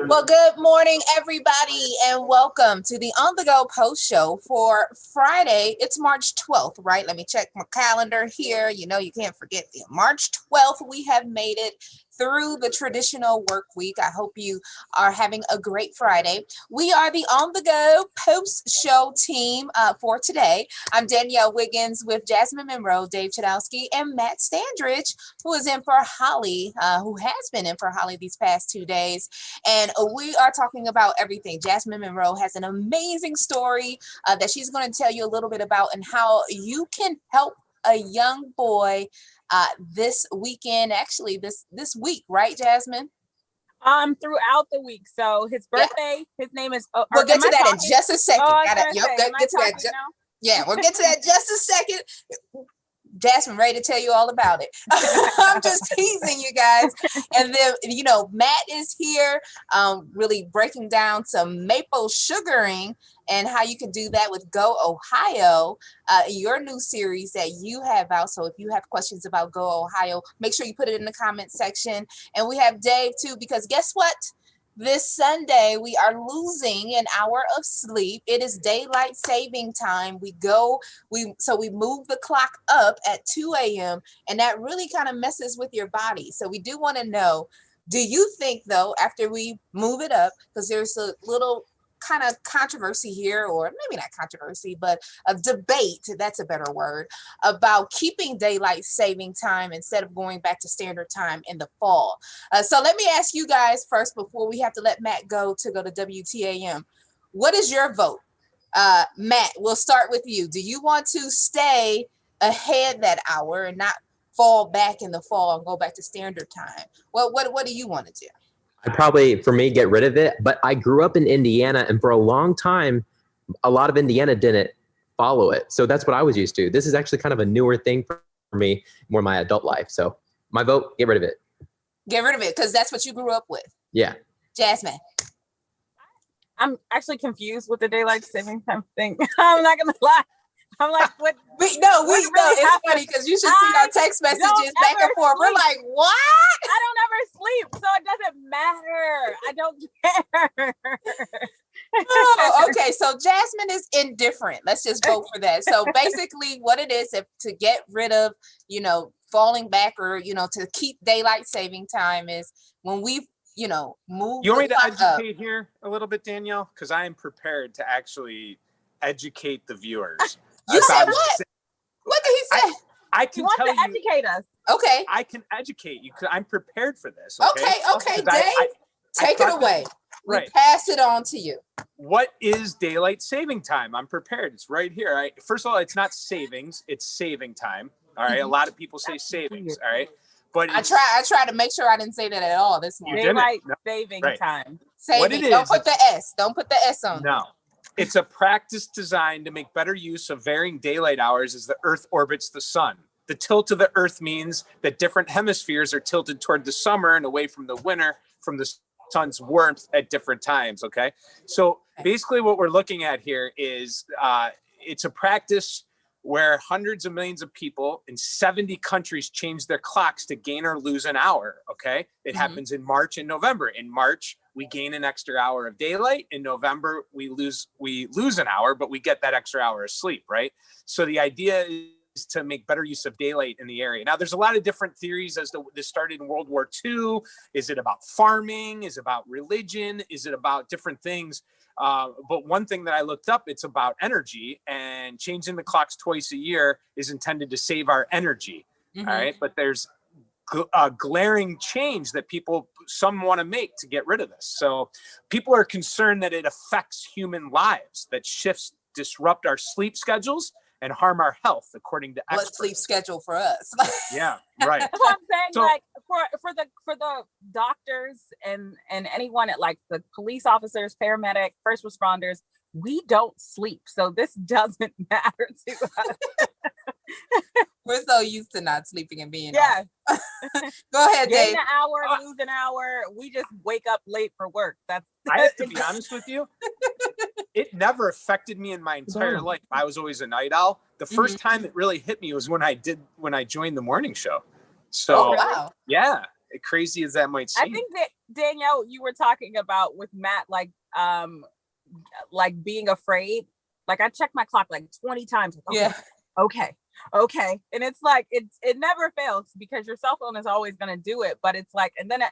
Well, good morning, everybody, and welcome to the On the Go Post Show for Friday. It's March 12th, right? Let me check my calendar here. You know, you can't forget the March 12th. We have made it through the traditional work week. I hope you are having a great Friday. We are the On the Go Post Show team for today. I'm Danielle Wiggins with Jasmine Monroe, Dave Chudowski, and Matt Standridge, who is in for Holly, who has been in for Holly these past 2 days. And we are talking about everything. Jasmine Monroe has an amazing story that she's going to tell you a little bit about and how you can help a young boy this weekend, actually this week, right, Jasmine? Throughout the week. So his birthday, his name is. We'll get to that in just a second. Oh, Get to that. Yeah, we'll get to that just a second. Jasmine ready to tell you all about it. I'm just teasing you guys. And then, Matt is here really breaking down some maple sugaring and how you can do that with Go Ohio, your new series that you have out. So if you have questions about Go Ohio, make sure you put it in the comment section. And we have Dave too, because guess what? This Sunday, we are losing an hour of sleep. It is daylight saving time. We move the clock up at 2 a.m. and that really kind of messes with your body. So we do want to know, do you think though, after we move it up, because there's a little kind of controversy here, or maybe not controversy, but a debate, that's a better word, about keeping daylight saving time instead of going back to standard time in the fall. So let me ask you guys first, before we have to let Matt go to WTAM. What is your vote? Matt, we'll start with you. Do you want to stay ahead that hour and not fall back in the fall and go back to standard time? What do you want to do? I'd probably, for me, get rid of it. But I grew up in Indiana, and for a long time, a lot of Indiana didn't follow it. So that's what I was used to. This is actually kind of a newer thing for me, more my adult life. So my vote, get rid of it. Get rid of it, because that's what you grew up with. Yeah. Jasmine. I'm actually confused with the daylight saving time thing. I'm not going to lie. I'm like, what? It's funny because you should see our text messages back and forth. We're like, what? I don't ever sleep, so it doesn't matter. I don't care. Oh, okay. So Jasmine is indifferent. Let's just vote for that. So basically what it is, if to get rid of, falling back or, to keep daylight saving time is when we move. You want me to educate here a little bit, Danielle? Because I am prepared to actually educate the viewers. You said what? What did he say? I can tell you. Educate us. Okay. I can educate you because I'm prepared for this. Okay, Dave. Take it away. We pass it on to you. What is daylight saving time? I'm prepared. It's right here. First of all, it's not savings. It's saving time. All right. Mm-hmm. A lot of people say savings. All right. But I try to make sure I didn't say that at all this morning. Daylight saving time. Saving. Don't put the S. Don't put the S on. No. It's a practice designed to make better use of varying daylight hours as the Earth orbits the sun. The tilt of the Earth means that different hemispheres are tilted toward the summer and away from the winter, from the sun's warmth at different times, okay? So basically what we're looking at here is it's a practice where hundreds of millions of people in 70 countries change their clocks to gain or lose an hour, okay? It happens in March and November. In March, we gain an extra hour of daylight. In November, we lose an hour, but we get that extra hour of sleep, right? So the idea is to make better use of daylight in the area. Now, there's a lot of different theories as to this started in World War II. Is it about farming? Is it about religion? Is it about different things? But one thing that I looked up, it's about energy, and changing the clocks twice a year is intended to save our energy. All right. But there's a glaring change that some want to make to get rid of this. So people are concerned that it affects human lives, that shifts disrupt our sleep schedules and harm our health, according to experts. What sleep schedule for us? Yeah, right. That's what I'm saying. For the doctors and anyone at like the police officers, paramedic, first responders, we don't sleep, so this doesn't matter to us. We're so used to not sleeping and being off. Go ahead, Dave. Gain an hour, lose an hour. We just wake up late for work. I have to be honest with you. It never affected me in my entire life. I was always a night owl. The first time it really hit me was when I joined the morning show. So, wow. Yeah, crazy as that might seem. I think that Danielle, you were talking about with Matt, like being afraid. Like I checked my clock like 20 times. Okay, Yeah. okay. And it's like, it never fails because your cell phone is always going to do it. But it's like, and then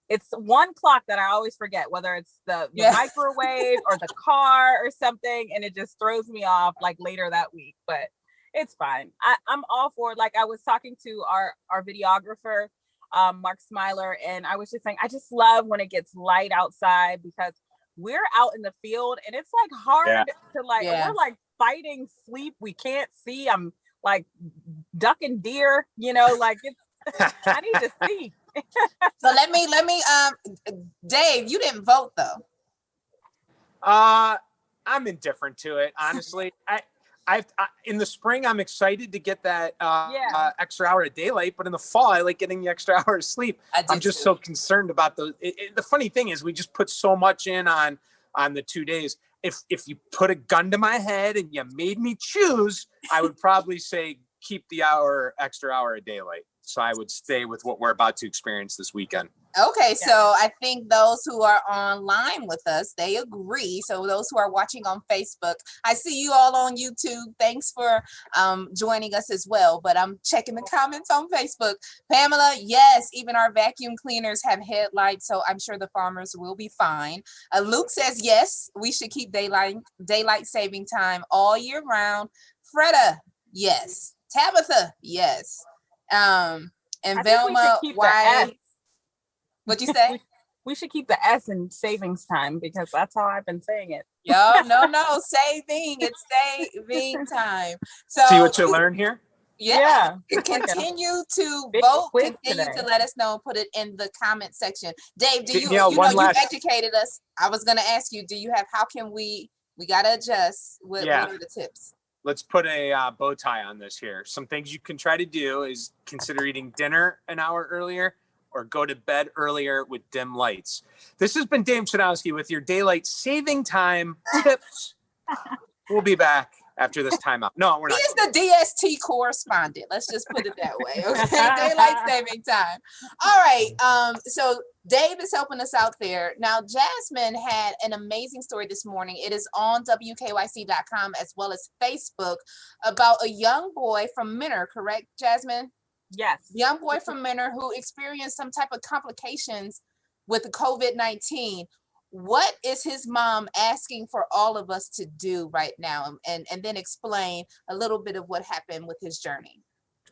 it's one clock that I always forget, whether it's the microwave or the car or something. And it just throws me off like later that week, but it's fine. I'm all for it. Like I was talking to our videographer, Mark Smiler, and I was just saying, I just love when it gets light outside because we're out in the field and it's like hard to like, we're like fighting sleep. We can't see. I'm like ducking deer, you know, like it's, I need to see. So let me, Dave, you didn't vote though. I'm indifferent to it, honestly. I in the spring, I'm excited to get that extra hour of daylight, but in the fall, I like getting the extra hour of sleep. I'm just so concerned about those. The funny thing is we just put so much in on the 2 days. If you put a gun to my head and you made me choose, I would probably say keep the extra hour of daylight. So I would stay with what we're about to experience this weekend. Okay, so I think those who are online with us, they agree. So those who are watching on Facebook, I see you all on YouTube. Thanks for joining us as well. But I'm checking the comments on Facebook. Pamela, yes, even our vacuum cleaners have headlights, so I'm sure the farmers will be fine. Luke says, yes, we should keep daylight saving time all year round. Freda, yes. Tabitha, yes. And Velma, why? What'd you say? We should keep the S in savings time because that's how I've been saying it. Yo, no, saving. It's saving time. So see what you learn here? Yeah. Continue to vote. Continue to let us know. Put it in the comment section. Dave, you educated us. I was going to ask you, how can we got to adjust. What are the tips? Let's put a bow tie on this here. Some things you can try to do is consider eating dinner an hour earlier or go to bed earlier with dim lights. This has been Dave Chudowski with your daylight saving time tips. We'll be back after this timeout. No, we're not. He is the DST correspondent. Let's just put it that way. Okay, daylight saving time. All right. So Dave is helping us out there. Now, Jasmine had an amazing story this morning. It is on WKYC.com as well as Facebook about a young boy from Mentor, correct, Jasmine? Yes. Young boy from Mentor who experienced some type of complications with the COVID-19. What is his mom asking for all of us to do right now? And then explain a little bit of what happened with his journey.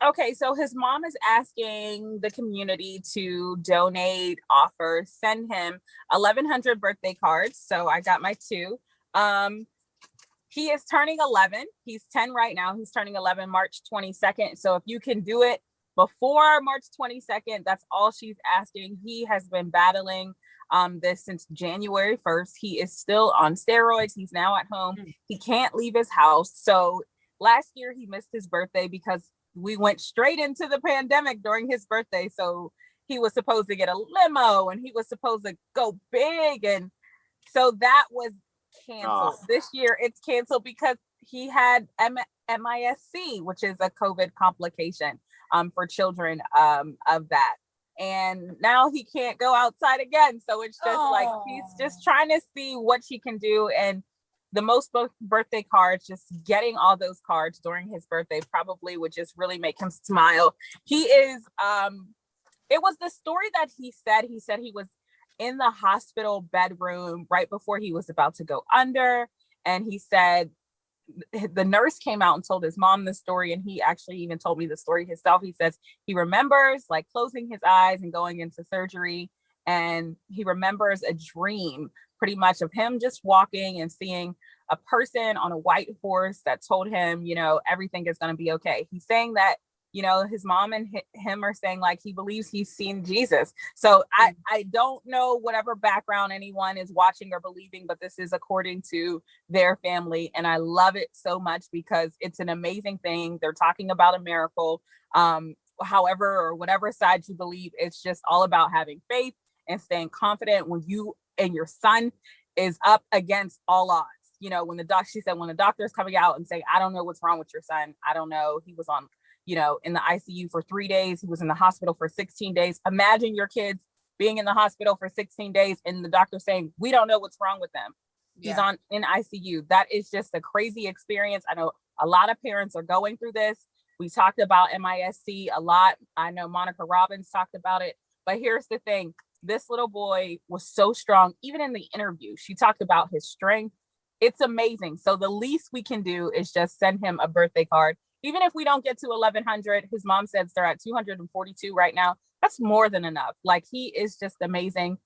Okay, so his mom is asking the community to donate, offer, send him 1,100 birthday cards. So I got my 2. He is turning 11. He's 10 right now. He's turning 11 March 22nd. So if you can do it before March 22nd, that's all she's asking. He has been battling this since January 1st. He is still on steroids. He's now at home. He can't leave his house. So last year he missed his birthday because we went straight into the pandemic during his birthday. So he was supposed to get a limo and he was supposed to go big. And so that was canceled. This year it's canceled because he had MIS-C, which is a COVID complication for children of that. And now he can't go outside again. So it's just like, he's just trying to see what she can do. And the most birthday cards, just getting all those cards during his birthday probably would just really make him smile. He is, it was the story that he said he was in the hospital bedroom right before he was about to go under. And he said, the nurse came out and told his mom the story, and he actually even told me the story himself. He says he remembers like closing his eyes and going into surgery, and he remembers a dream pretty much of him just walking and seeing a person on a white horse that told him, you know, everything is going to be okay. He's saying that, you know, his mom and him are saying like he believes he's seen Jesus. So I don't know whatever background anyone is watching or believing, but this is according to their family. And I love it so much because it's an amazing thing. They're talking about a miracle. However, or whatever side you believe, it's just all about having faith and staying confident when you and your son is up against all odds. You know, when the doctor is coming out and saying, I don't know what's wrong with your son. I don't know. He was on, you know, in the ICU for 3 days. He was in the hospital for 16 days. Imagine your kids being in the hospital for 16 days and the doctor saying, we don't know what's wrong with them. He's Yeah. in ICU. That is just a crazy experience. I know a lot of parents are going through this. We talked about MISC a lot. I know Monica Robbins talked about it, but here's the thing. This little boy was so strong. Even in the interview, she talked about his strength. It's amazing. So the least we can do is just send him a birthday card. Even if we don't get to 1,100, his mom says they're at 242 right now. That's more than enough. Like, he is just amazing.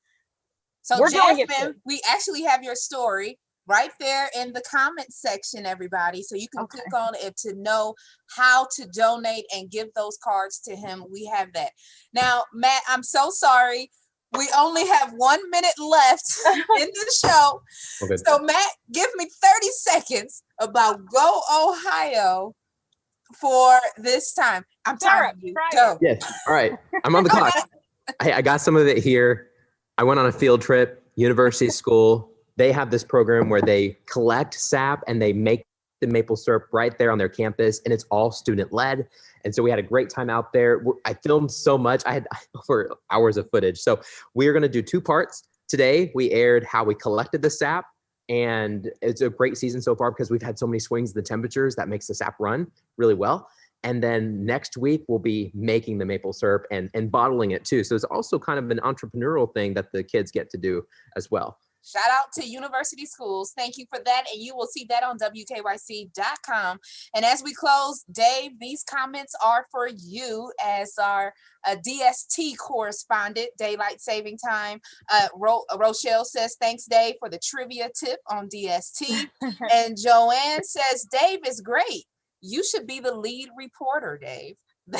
So We're doing it Jasmine, too. we actually have your story right there in the comment section, everybody. So you can Okay. click on it to know how to donate and give those cards to him. We have that. Now, Matt, I'm so sorry. We only have 1 minute left in the show. Okay. So Matt, give me 30 seconds about Go Ohio for this time. I'm Sarah, tired of you. try Go. Yes. All right. I'm on the clock. I got some of it here. I went on a field trip, university school. They have this program where they collect sap and they make the maple syrup right there on their campus, and it's all student led. And so we had a great time out there. I filmed so much. I had over hours of footage. So we're going to do 2 parts. Today, we aired how we collected the sap, and it's a great season so far because we've had so many swings in the temperatures that makes the sap run really well. And then next week, we'll be making the maple syrup and bottling it too. So it's also kind of an entrepreneurial thing that the kids get to do as well. Shout out to university schools. Thank you for that. And you will see that on WKYC.com. And as we close, Dave, these comments are for you as our DST correspondent, Daylight Saving Time. Rochelle says, thanks, Dave, for the trivia tip on DST. And Joanne says, Dave is great. You should be the lead reporter, Dave. He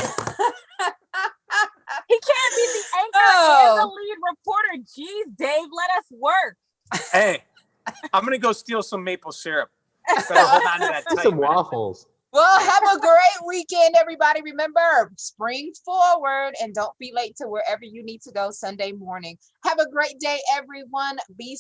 can't be the anchor and the lead reporter. Jeez, Dave, let us work. Hey, I'm gonna go steal some maple syrup. Better hold on to that tight, Some man. waffles. Well, have a great weekend, everybody. Remember, spring forward and don't be late to wherever you need to go Sunday morning. Have a great day, everyone. Be